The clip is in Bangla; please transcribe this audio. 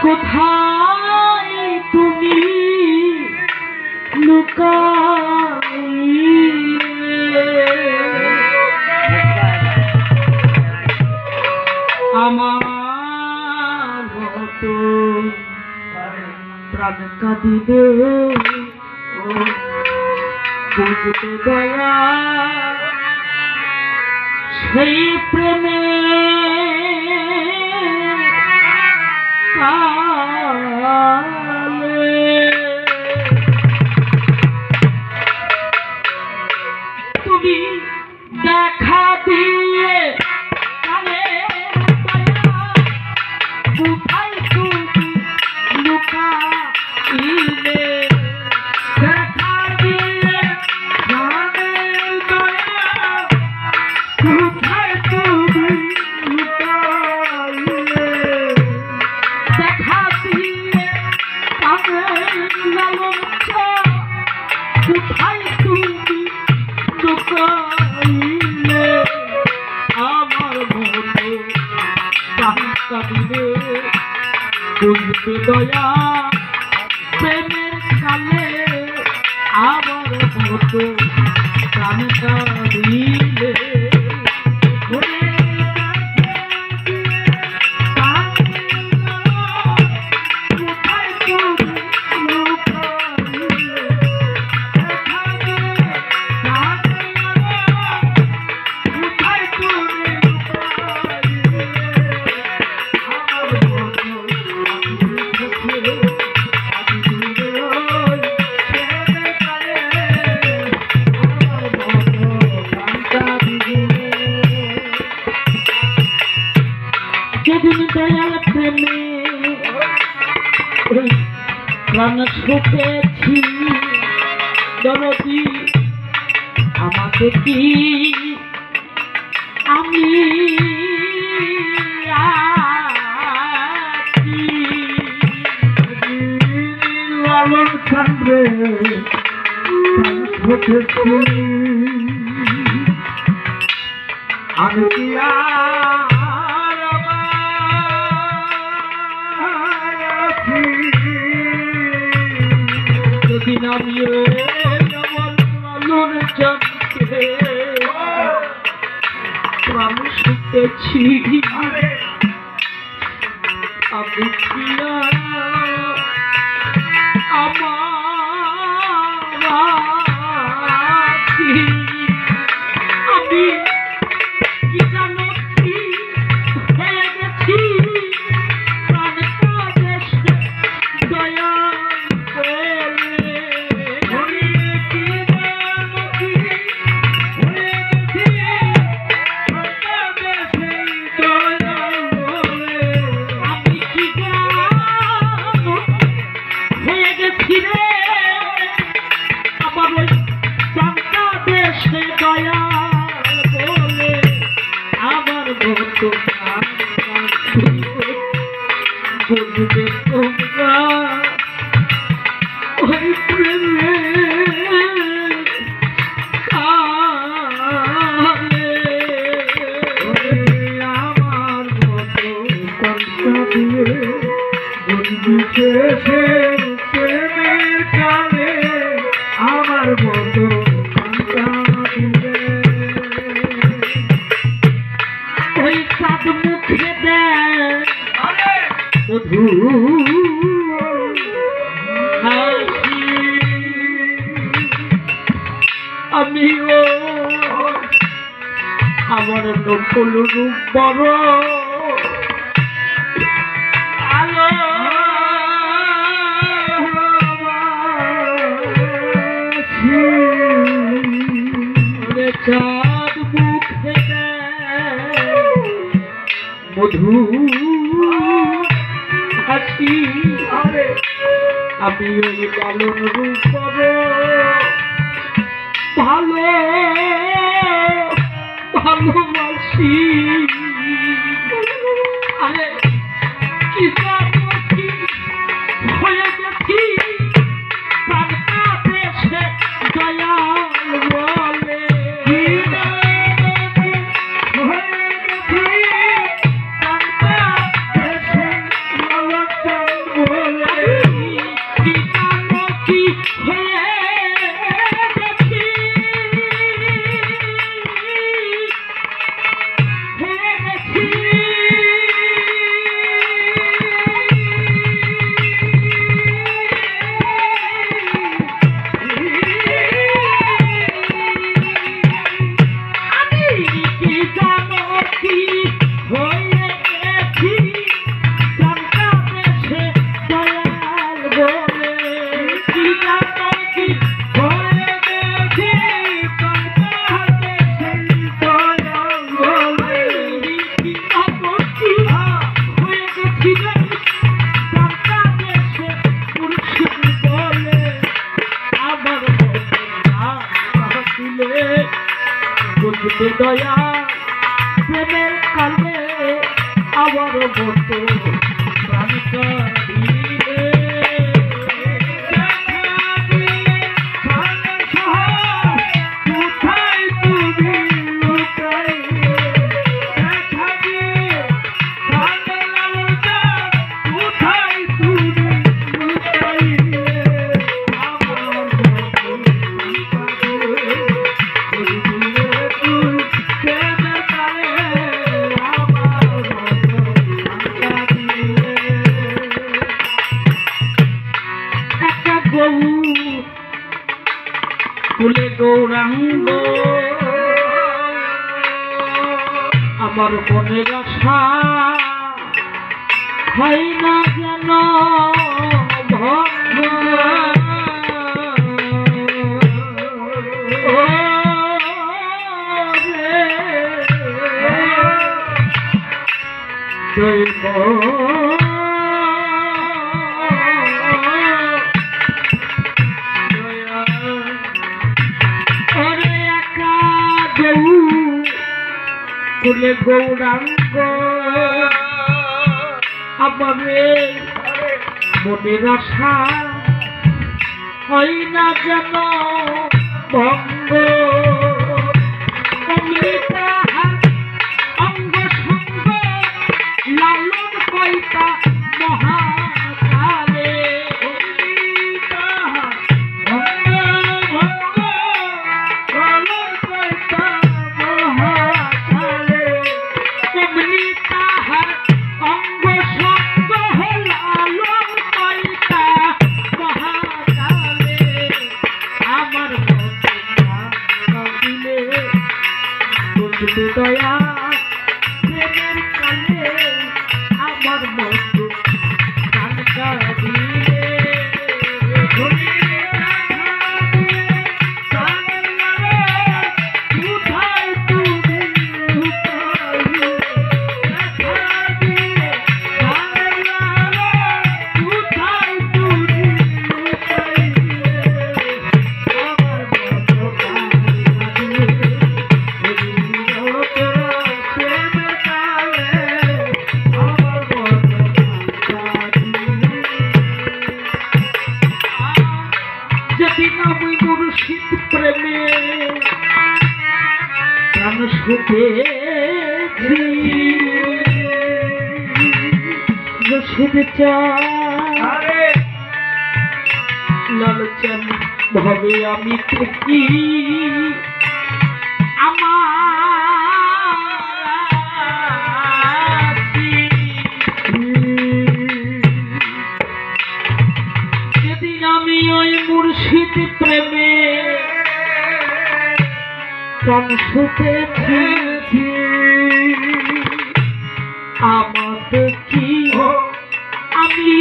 কোথায় তুমি লুকাইলে আমার মতো প্রাণ কাঁদিবে ও বুঝতে দয়া সেই প্রেমে তুমি দেখা দিয়ে কোথায় তুমি লুকাইলে দেখা দিয়ে কোথায় তুমি লুকাইলে দেখা দিয়ে কোথায় তুমি লুকাইলে আমার মতো কাঁদিলে বুঝতে দয়া প্রেমের কালে আমার মতো প্রাণ কাঁদিলে যেদিন দয়াল প্রেমে প্রাণ ছুটেছি দরদি আমাকে কি আমি লালন চন্দ্রে প্রাণ ছুটেছি আমি কি সেদিন আমিও আমার লালন চন্দ্রে প্রাণ ছুটেছি আমি কি আমি কি জানো কি হয়ে গেছি প্রাণ কাঁদেছে দয়া বুঝবে তোমরা ওই প্রেমে আমার মতো কষ্ট দিয়ে বুঝবে সে প্রেমের কালে আমার মতো ওই সাত মুখে দেয় মধু আমিও আমার নকল রূপ বড় আলো চাঁদ মুখে মধু হাসি আমি ওই লালন রূপ ভালো ভালোবাসি আরে কি হয়ে গেছি প্রাণ কাঁদেছে দয়াল বলে হয়ে গেছি প্রাণ কাঁদেছে দয়া প্রেমের কালে আমার মতো প্রাণটা দিলে কোথায় তুমি লুকাইলে কোথায় তুমি লুকাইলে ফুলে গৌরাঙ্গ আমার মনের আশা হয় না যেন ভঙ্গ ও রে ফুলে গৌরাঙ্গ আমার মনের আশা হয় না যেন ভঙ্গ অঙ্গ সঙ্গ লালন কইতা মহাকালে দয়া প্রেমের কালে আমার মতো কানকা দিলে কোথায় তুমি লুকাইলে কোথায় তুমি লুকাইলে আমার মতো কানকা দিলে যেদিন আমি মুর্শিদ প্রেমে প্রাণ সুখেছি মুর্শিদ চায় লালচন ভাবে আমি থাকি যেদিন আমি ওই মুর্শিদ প্রেমে প্রাণ সুখেছি আমাকে কি আমি